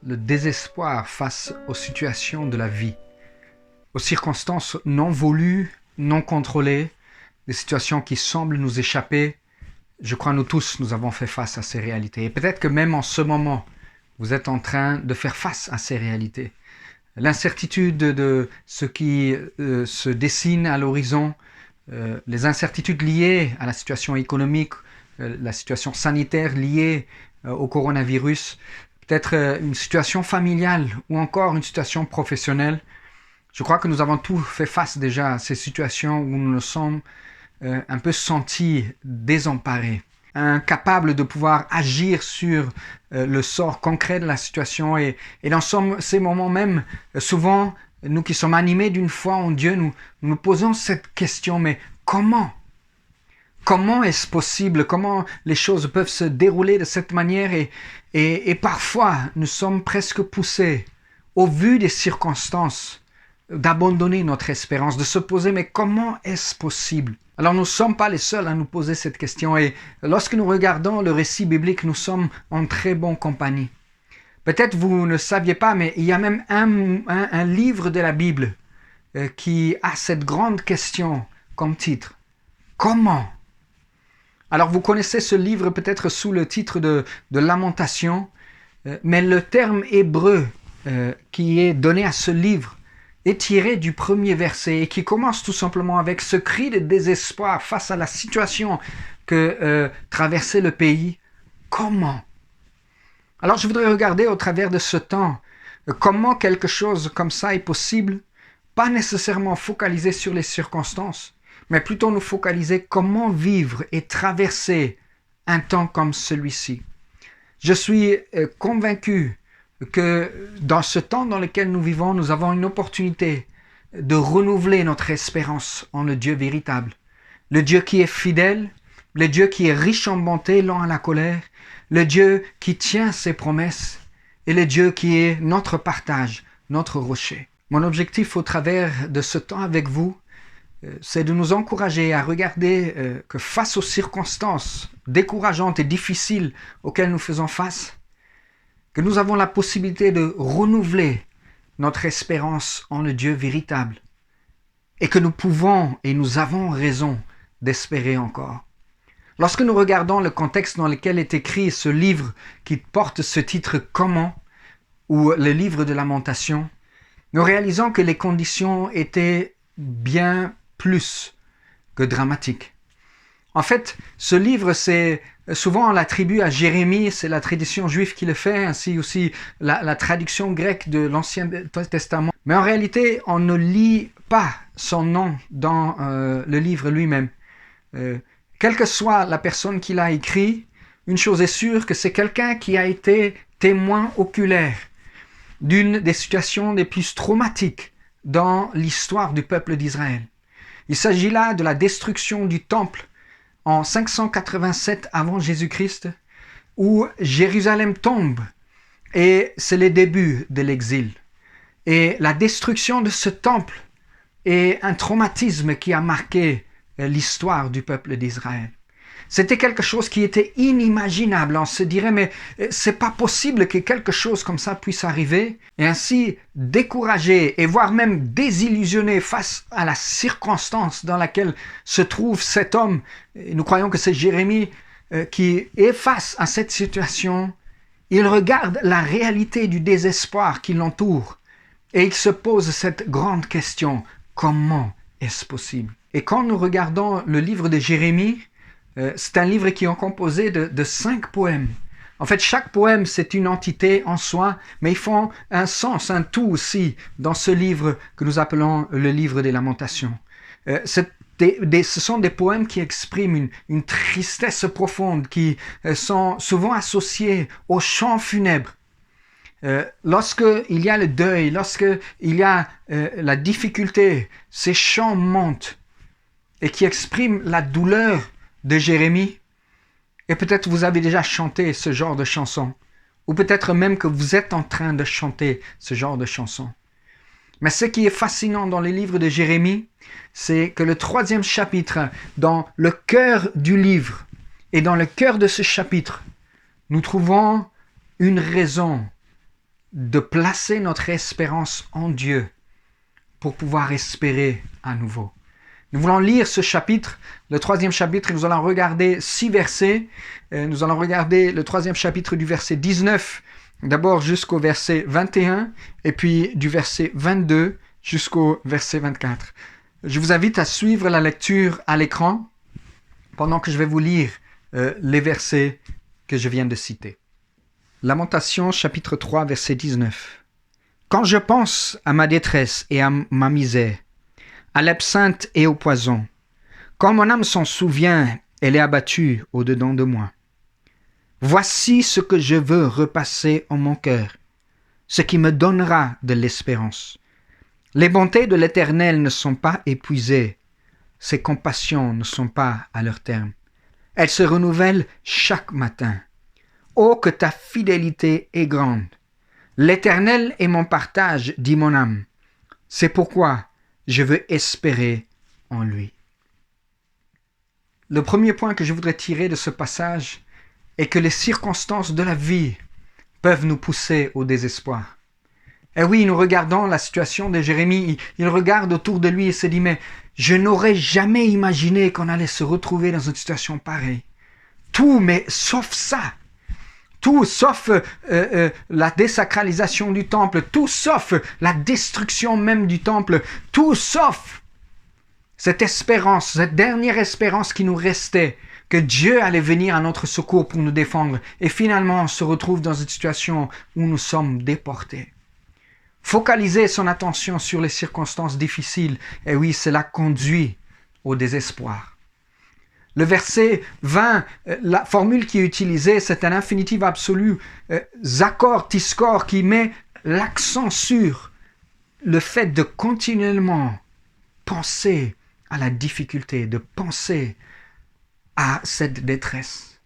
Le désespoir face aux situations de la vie, aux circonstances non voulues, non contrôlées, des situations qui semblent nous échapper. Je crois nous tous, nous avons fait face à ces réalités. Et peut-être que même en ce moment, vous êtes en train de faire face à ces réalités. L'incertitude de ce qui se dessine à l'horizon, les incertitudes liées à la situation économique, la situation sanitaire liée au coronavirus, peut-être une situation familiale ou encore une situation professionnelle. Je crois que nous avons tous fait face déjà à ces situations où nous nous sommes un peu sentis désemparés, incapables de pouvoir agir sur le sort concret de la situation. Et dans ces moments même, souvent, nous qui sommes animés d'une foi en Dieu, nous posons cette question, mais comment ? Comment est-ce possible? Comment les choses peuvent se dérouler de cette manière? Et parfois, nous sommes presque poussés, au vu des circonstances, d'abandonner notre espérance, de se poser, mais comment est-ce possible? Alors nous ne sommes pas les seuls à nous poser cette question. Et lorsque nous regardons le récit biblique, nous sommes en très bonne compagnie. Peut-être vous ne saviez pas, mais il y a même un livre de la Bible qui a cette grande question comme titre. Comment? Alors vous connaissez ce livre peut-être sous le titre de Lamentation, mais le terme hébreu qui est donné à ce livre est tiré du premier verset et qui commence tout simplement avec ce cri de désespoir face à la situation que traversait le pays. Comment? Alors je voudrais regarder au travers de ce temps comment quelque chose comme ça est possible, pas nécessairement focalisé sur les circonstances, mais plutôt nous focaliser comment vivre et traverser un temps comme celui-ci. Je suis convaincu que dans ce temps dans lequel nous vivons, nous avons une opportunité de renouveler notre espérance en le Dieu véritable. Le Dieu qui est fidèle, le Dieu qui est riche en bonté, lent à la colère, le Dieu qui tient ses promesses et le Dieu qui est notre partage, notre rocher. Mon objectif au travers de ce temps avec vous, c'est de nous encourager à regarder que face aux circonstances décourageantes et difficiles auxquelles nous faisons face, que nous avons la possibilité de renouveler notre espérance en le Dieu véritable et que nous pouvons et nous avons raison d'espérer encore. Lorsque nous regardons le contexte dans lequel est écrit ce livre qui porte ce titre « Comment » ou le livre de Lamentation, nous réalisons que les conditions étaient bien plus que dramatiques. En fait, ce livre, c'est souvent on l'attribue à Jérémie, c'est la tradition juive qui le fait, ainsi aussi la traduction grecque de l'Ancien Testament. Mais en réalité, on ne lit pas son nom dans le livre lui-même. Quelle que soit la personne qui l'a écrit, une chose est sûre, que c'est quelqu'un qui a été témoin oculaire d'une des situations les plus traumatiques dans l'histoire du peuple d'Israël. Il s'agit là de la destruction du temple en 587 avant Jésus-Christ, où Jérusalem tombe et c'est le début de l'exil. Et la destruction de ce temple est un traumatisme qui a marqué l'histoire du peuple d'Israël. C'était quelque chose qui était inimaginable. On se dirait, mais c'est pas possible que quelque chose comme ça puisse arriver. Et ainsi, découragé et voire même désillusionné face à la circonstance dans laquelle se trouve cet homme, et nous croyons que c'est Jérémie qui est face à cette situation, il regarde la réalité du désespoir qui l'entoure et il se pose cette grande question, comment est-ce possible? Et quand nous regardons le livre de Jérémie, c'est un livre qui est composé de 5 poèmes. En fait, chaque poème, c'est une entité en soi, mais ils font un sens, un tout aussi, dans ce livre que nous appelons le livre des Lamentations. Ce sont des poèmes qui expriment une tristesse profonde, qui sont souvent associés aux chants funèbres. Lorsqu'il y a le deuil, lorsqu'il y a la difficulté, ces chants montent et qui expriment la douleur de Jérémie. Et peut-être vous avez déjà chanté ce genre de chanson, ou peut-être même que vous êtes en train de chanter ce genre de chanson. Mais ce qui est fascinant dans les livres de Jérémie, c'est que le 3e chapitre, dans le cœur du livre et dans le cœur de ce chapitre, nous trouvons une raison de placer notre espérance en Dieu pour pouvoir espérer à nouveau. Nous voulons lire ce chapitre, le 3e chapitre, et nous allons regarder 6 versets. Nous allons regarder le 3e chapitre du verset 19, d'abord jusqu'au verset 21, et puis du verset 22 jusqu'au verset 24. Je vous invite à suivre la lecture à l'écran pendant que je vais vous lire les versets que je viens de citer. Lamentation, chapitre 3, verset 19. Quand je pense à ma détresse et à ma misère, à l'absinthe et au poison, quand mon âme s'en souvient, elle est abattue au-dedans de moi. Voici ce que je veux repasser en mon cœur, ce qui me donnera de l'espérance. Les bontés de l'Éternel ne sont pas épuisées, ses compassions ne sont pas à leur terme. Elles se renouvellent chaque matin. Oh, que ta fidélité est grande! L'Éternel est mon partage, dit mon âme. C'est pourquoi je veux espérer en lui. Le premier point que je voudrais tirer de ce passage est que les circonstances de la vie peuvent nous pousser au désespoir. Et oui, nous regardons la situation de Jérémie, il regarde autour de lui et se dit « Mais je n'aurais jamais imaginé qu'on allait se retrouver dans une situation pareille. Tout, mais sauf ça. Tout sauf la désacralisation du temple, tout sauf la destruction même du temple, tout sauf cette espérance, cette dernière espérance qui nous restait, que Dieu allait venir à notre secours pour nous défendre. Et finalement, on se retrouve dans une situation où nous sommes déportés. Focaliser son attention sur les circonstances difficiles, et oui, cela conduit au désespoir. Le verset 20, la formule qui est utilisée, c'est un infinitif absolu, zakor, tiskor, qui met l'accent sur le fait de continuellement penser à la difficulté, de penser à cette détresse.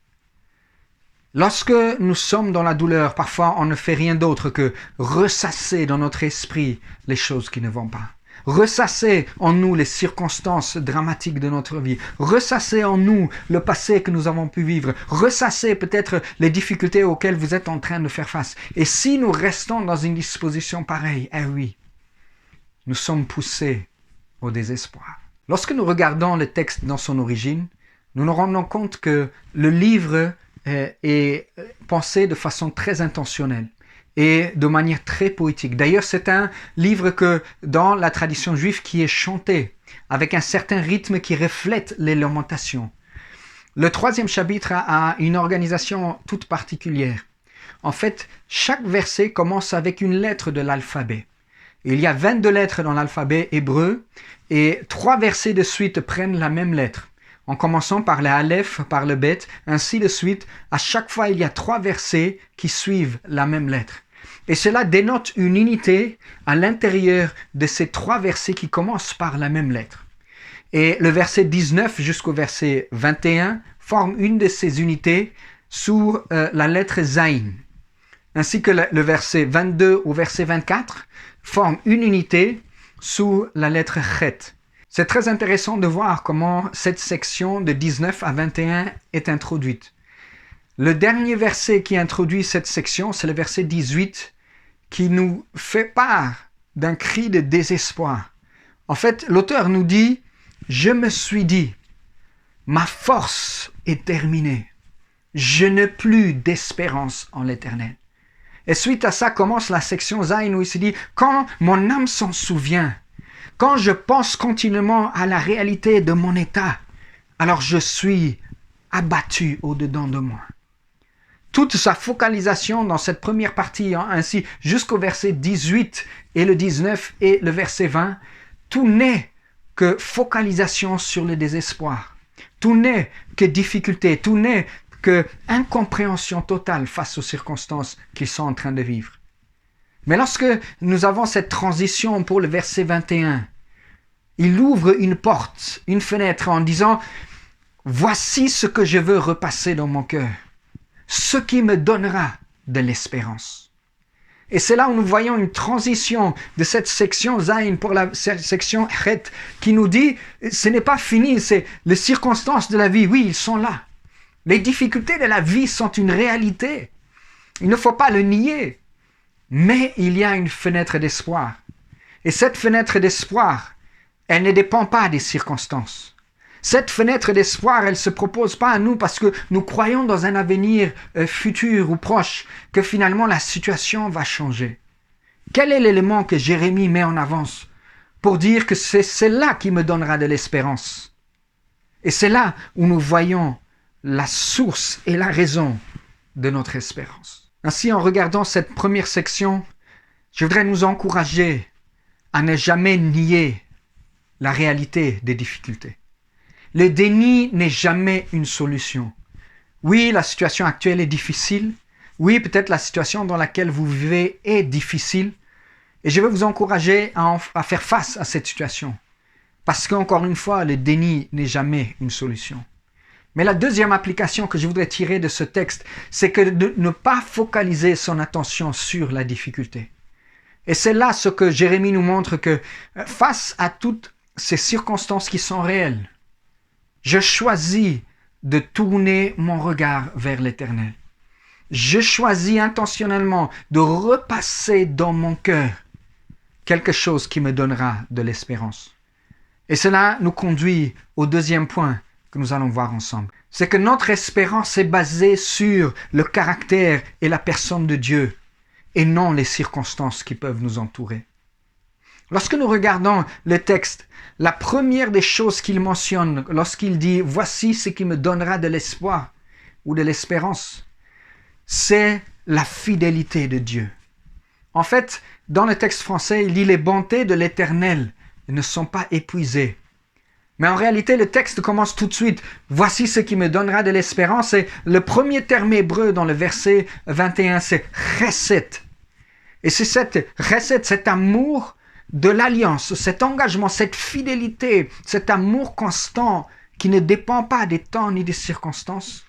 Lorsque nous sommes dans la douleur, parfois on ne fait rien d'autre que ressasser dans notre esprit les choses qui ne vont pas. Ressasser en nous les circonstances dramatiques de notre vie. Ressasser en nous le passé que nous avons pu vivre. Ressasser peut-être les difficultés auxquelles vous êtes en train de faire face. Et si nous restons dans une disposition pareille, eh oui, nous sommes poussés au désespoir. Lorsque nous regardons le texte dans son origine, nous nous rendons compte que le livre est pensé de façon très intentionnelle et de manière très poétique. D'ailleurs, c'est un livre que, dans la tradition juive, qui est chanté, avec un certain rythme qui reflète les lamentations. Le 3e chapitre a une organisation toute particulière. En fait, chaque verset commence avec une lettre de l'alphabet. Il y a 22 lettres dans l'alphabet hébreu, et 3 versets de suite prennent la même lettre. En commençant par le Aleph, par le Bet, ainsi de suite, à chaque fois il y a 3 versets qui suivent la même lettre. Et cela dénote une unité à l'intérieur de ces 3 versets qui commencent par la même lettre. Et le verset 19 jusqu'au verset 21 forment une de ces unités sous la lettre Zayin. Ainsi que le verset 22 au verset 24 forment une unité sous la lettre Chet. C'est très intéressant de voir comment cette section de 19 à 21 est introduite. Le dernier verset qui introduit cette section, c'est le verset 18, qui nous fait part d'un cri de désespoir. En fait, l'auteur nous dit « Je me suis dit, ma force est terminée. Je n'ai plus d'espérance en l'Éternel. » Et suite à ça commence la section Zayin où il se dit « Quand mon âme s'en souvient, quand je pense continuellement à la réalité de mon état, alors je suis abattu au-dedans de moi. » Toute sa focalisation dans cette première partie, ainsi jusqu'au verset 18 et le 19 et le verset 20, tout n'est que focalisation sur le désespoir. Tout n'est que difficulté, tout n'est que incompréhension totale face aux circonstances qu'ils sont en train de vivre. Mais lorsque nous avons cette transition pour le verset 21, il ouvre une porte, une fenêtre en disant « Voici ce que je veux repasser dans mon cœur, ce qui me donnera de l'espérance. » Et c'est là où nous voyons une transition de cette section Zayn pour la section Het qui nous dit, ce n'est pas fini, c'est les circonstances de la vie, oui, ils sont là. Les difficultés de la vie sont une réalité. Il ne faut pas le nier. Mais il y a une fenêtre d'espoir. Et cette fenêtre d'espoir, elle ne dépend pas des circonstances. Cette fenêtre d'espoir, elle ne se propose pas à nous parce que nous croyons dans un avenir futur ou proche que finalement la situation va changer. Quel est l'élément que Jérémie met en avance pour dire que c'est cela qui me donnera de l'espérance? Et c'est là où nous voyons la source et la raison de notre espérance. Ainsi, en regardant cette première section, je voudrais nous encourager à ne jamais nier la réalité des difficultés. Le déni n'est jamais une solution. Oui, la situation actuelle est difficile. Oui, peut-être la situation dans laquelle vous vivez est difficile. Et je veux vous encourager à faire face à cette situation. Parce qu'encore une fois, le déni n'est jamais une solution. Mais la deuxième application que je voudrais tirer de ce texte, c'est que de ne pas focaliser son attention sur la difficulté. Et c'est là ce que Jérémie nous montre que face à toutes ces circonstances qui sont réelles, je choisis de tourner mon regard vers l'Éternel. Je choisis intentionnellement de repasser dans mon cœur quelque chose qui me donnera de l'espérance. Et cela nous conduit au deuxième point que nous allons voir ensemble. C'est que notre espérance est basée sur le caractère et la personne de Dieu et non les circonstances qui peuvent nous entourer. Lorsque nous regardons le texte, la première des choses qu'il mentionne lorsqu'il dit « Voici ce qui me donnera de l'espoir » ou de l'espérance, c'est la fidélité de Dieu. En fait, dans le texte français, il dit « Les bontés de l'Éternel ne sont pas épuisées ». Mais en réalité, le texte commence tout de suite « Voici ce qui me donnera de l'espérance » et le premier terme hébreu dans le verset 21, c'est « chesed ». Et c'est cette chesed, cet amour de l'alliance, cet engagement, cette fidélité, cet amour constant qui ne dépend pas des temps ni des circonstances,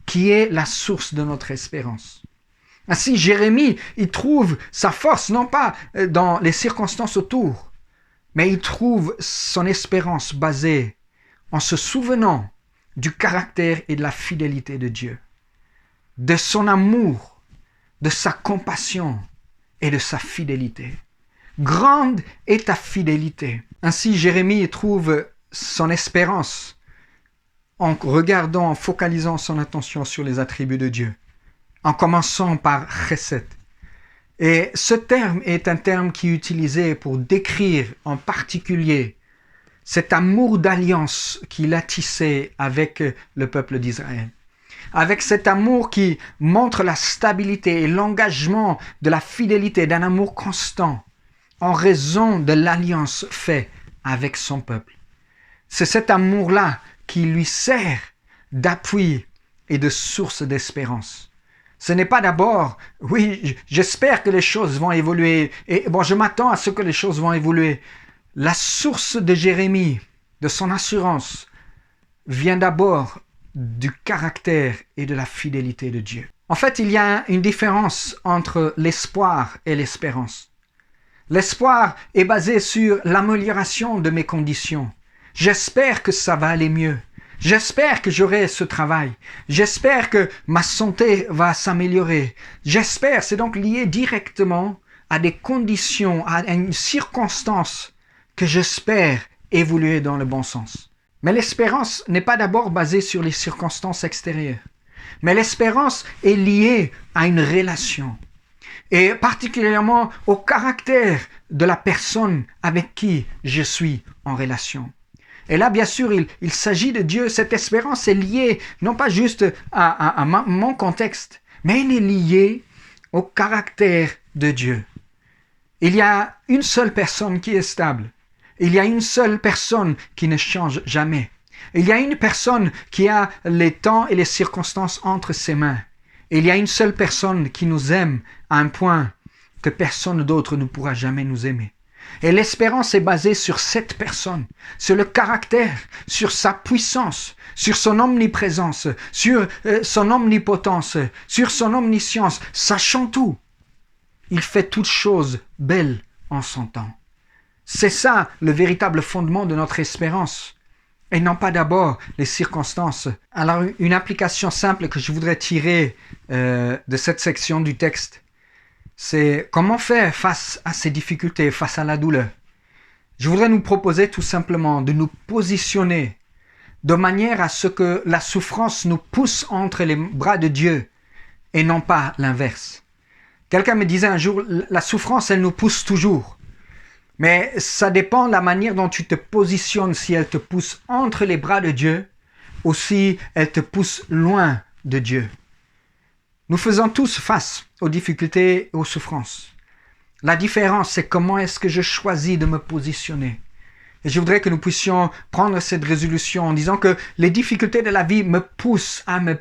qui est la source de notre espérance. Ainsi, Jérémie, il trouve sa force non pas dans les circonstances autour, mais il trouve son espérance basée en se souvenant du caractère et de la fidélité de Dieu, de son amour, de sa compassion et de sa fidélité. Grande est ta fidélité. Ainsi, Jérémie trouve son espérance en regardant, en focalisant son attention sur les attributs de Dieu, en commençant par chesed. Et ce terme est un terme qui est utilisé pour décrire en particulier cet amour d'alliance qu'il a tissé avec le peuple d'Israël. Avec cet amour qui montre la stabilité et l'engagement de la fidélité, d'un amour constant, en raison de l'alliance faite avec son peuple. C'est cet amour-là qui lui sert d'appui et de source d'espérance. Ce n'est pas d'abord, oui, j'espère que les choses vont évoluer, et bon, je m'attends à ce que les choses vont évoluer. La source de Jérémie, de son assurance, vient d'abord du caractère et de la fidélité de Dieu. En fait, il y a une différence entre l'espoir et l'espérance. L'espoir est basé sur l'amélioration de mes conditions. J'espère que ça va aller mieux. J'espère que j'aurai ce travail. J'espère que ma santé va s'améliorer. J'espère, c'est donc lié directement à des conditions, à une circonstance que j'espère évoluer dans le bon sens. Mais l'espérance n'est pas d'abord basée sur les circonstances extérieures. Mais l'espérance est liée à une relation. Et particulièrement au caractère de la personne avec qui je suis en relation. Et là, bien sûr, il s'agit de Dieu. Cette espérance est liée, non pas juste à mon contexte, mais elle est liée au caractère de Dieu. Il y a une seule personne qui est stable. Il y a une seule personne qui ne change jamais. Il y a une personne qui a les temps et les circonstances entre ses mains. Il y a une seule personne qui nous aime à un point que personne d'autre ne pourra jamais nous aimer. Et l'espérance est basée sur cette personne, sur le caractère, sur sa puissance, sur son omniprésence, sur son omnipotence, sur son omniscience, sachant tout. il fait toutes choses belles en son temps. C'est ça le véritable fondement de notre espérance, et non pas d'abord les circonstances. Alors, une application simple que je voudrais tirer de cette section du texte, c'est comment faire face à ces difficultés, face à la douleur. Je voudrais nous proposer tout simplement de nous positionner de manière à ce que la souffrance nous pousse entre les bras de Dieu et non pas l'inverse. Quelqu'un me disait un jour, la souffrance, elle nous pousse toujours. Mais ça dépend de la manière dont tu te positionnes, si elle te pousse entre les bras de Dieu ou si elle te pousse loin de Dieu. Nous faisons tous face aux difficultés et aux souffrances. La différence, c'est comment est-ce que je choisis de me positionner. Et je voudrais que nous puissions prendre cette résolution en disant que les difficultés de la vie me poussent à me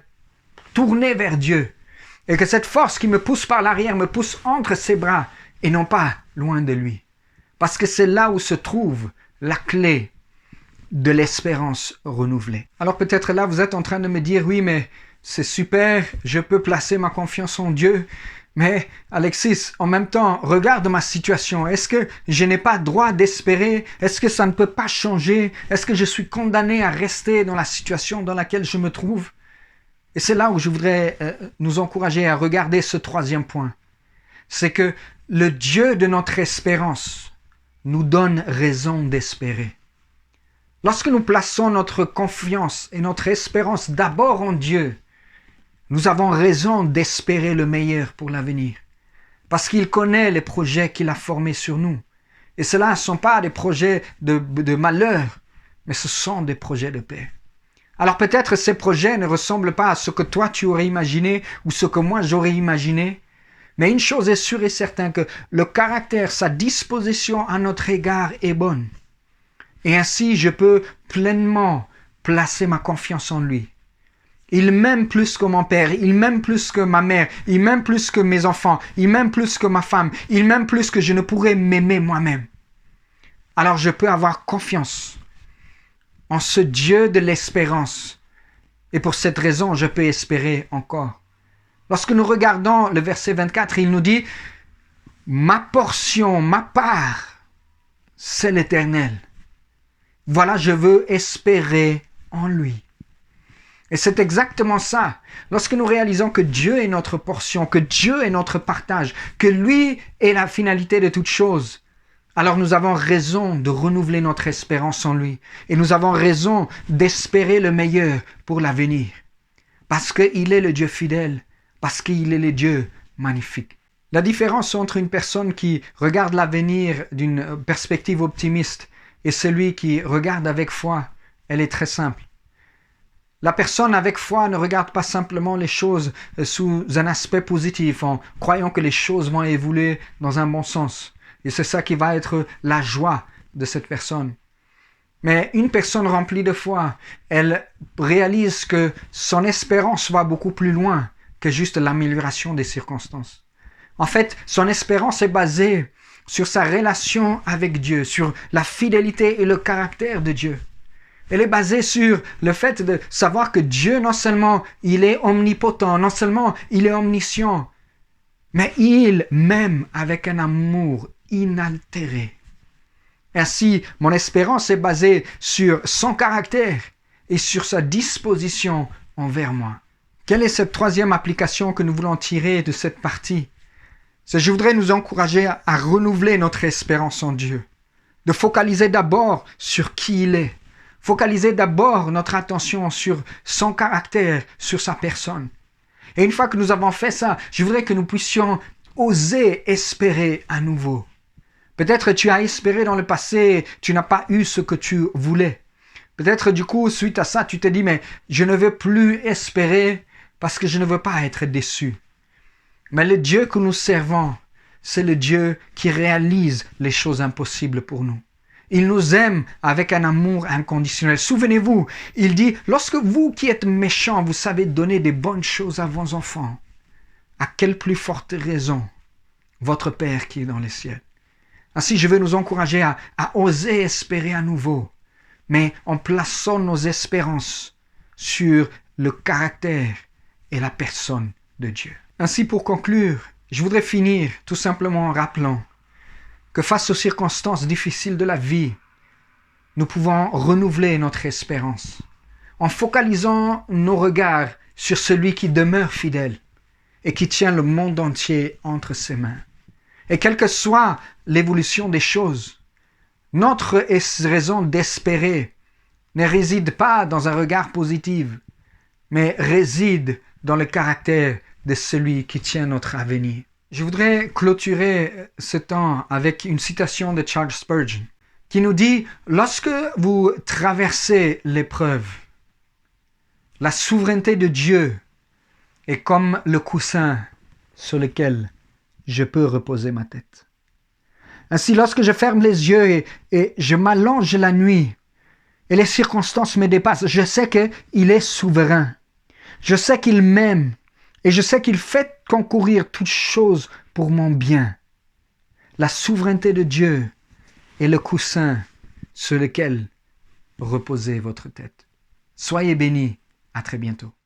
tourner vers Dieu. Et que cette force qui me pousse par l'arrière me pousse entre ses bras et non pas loin de lui. Parce que c'est là où se trouve la clé de l'espérance renouvelée. Alors peut-être là, vous êtes en train de me dire, oui, mais c'est super, je peux placer ma confiance en Dieu. Mais Alexis, en même temps, regarde ma situation. Est-ce que je n'ai pas droit d'espérer? Est-ce que ça ne peut pas changer? Est-ce que je suis condamné à rester dans la situation dans laquelle je me trouve? Et c'est là où je voudrais nous encourager à regarder ce troisième point. C'est que le Dieu de notre espérance nous donne raison d'espérer. Lorsque nous plaçons notre confiance et notre espérance d'abord en Dieu, nous avons raison d'espérer le meilleur pour l'avenir. Parce qu'il connaît les projets qu'il a formés sur nous. Et cela ne sont pas des projets de malheur, mais ce sont des projets de paix. Alors peut-être ces projets ne ressemblent pas à ce que toi tu aurais imaginé ou ce que moi j'aurais imaginé. Mais une chose est sûre et certaine, que le caractère, sa disposition à notre égard est bonne. Et ainsi, je peux pleinement placer ma confiance en lui. Il m'aime plus que mon père, il m'aime plus que ma mère, il m'aime plus que mes enfants, il m'aime plus que ma femme, il m'aime plus que je ne pourrais m'aimer moi-même. Alors je peux avoir confiance en ce Dieu de l'espérance. Et pour cette raison, je peux espérer encore. Lorsque nous regardons le verset 24, il nous dit « Ma portion, ma part, c'est l'Éternel. Voilà, je veux espérer en lui. » Et c'est exactement ça. Lorsque nous réalisons que Dieu est notre portion, que Dieu est notre partage, que lui est la finalité de toutes choses, alors nous avons raison de renouveler notre espérance en lui. Et nous avons raison d'espérer le meilleur pour l'avenir. Parce qu'il est le Dieu fidèle. Parce qu'il est le Dieu magnifique. La différence entre une personne qui regarde l'avenir d'une perspective optimiste et celui qui regarde avec foi, elle est très simple. La personne avec foi ne regarde pas simplement les choses sous un aspect positif en croyant que les choses vont évoluer dans un bon sens. Et c'est ça qui va être la joie de cette personne. Mais une personne remplie de foi, elle réalise que son espérance va beaucoup plus loin que juste l'amélioration des circonstances. En fait, son espérance est basée sur sa relation avec Dieu, sur la fidélité et le caractère de Dieu. Elle est basée sur le fait de savoir que Dieu, non seulement il est omnipotent, non seulement il est omniscient, mais il m'aime avec un amour inaltéré. Ainsi, mon espérance est basée sur son caractère et sur sa disposition envers moi. Quelle est cette troisième application que nous voulons tirer de cette partie? Je voudrais nous encourager à renouveler notre espérance en Dieu, de focaliser d'abord sur qui il est, focaliser d'abord notre attention sur son caractère, sur sa personne. Et une fois que nous avons fait ça, je voudrais que nous puissions oser espérer à nouveau. Peut-être tu as espéré dans le passé, tu n'as pas eu ce que tu voulais. Peut-être du coup, suite à ça, tu te dis, mais je ne veux plus espérer parce que je ne veux pas être déçu. Mais le Dieu que nous servons, c'est le Dieu qui réalise les choses impossibles pour nous. Il nous aime avec un amour inconditionnel. Souvenez-vous, il dit, lorsque vous qui êtes méchants, vous savez donner des bonnes choses à vos enfants, à quelle plus forte raison votre Père qui est dans les cieux. Ainsi, je veux nous encourager à oser espérer à nouveau, mais en plaçant nos espérances sur le caractère et la personne de Dieu. Ainsi, pour conclure, Je voudrais finir tout simplement en rappelant que face aux circonstances difficiles de la vie, nous pouvons renouveler notre espérance en focalisant nos regards sur celui qui demeure fidèle et qui tient le monde entier entre ses mains. Et quelle que soit l'évolution des choses, notre raison d'espérer ne réside pas dans un regard positif, mais réside dans le caractère de celui qui tient notre avenir. Je voudrais clôturer ce temps avec une citation de Charles Spurgeon qui nous dit « Lorsque vous traversez l'épreuve, la souveraineté de Dieu est comme le coussin sur lequel je peux reposer ma tête. Ainsi, lorsque je ferme les yeux et je m'allonge la nuit et les circonstances me dépassent, je sais qu'il est souverain. Je sais qu'il m'aime et je sais qu'il fait concourir toutes choses pour mon bien. La souveraineté de Dieu est le coussin sur lequel reposez votre tête. Soyez bénis. À très bientôt.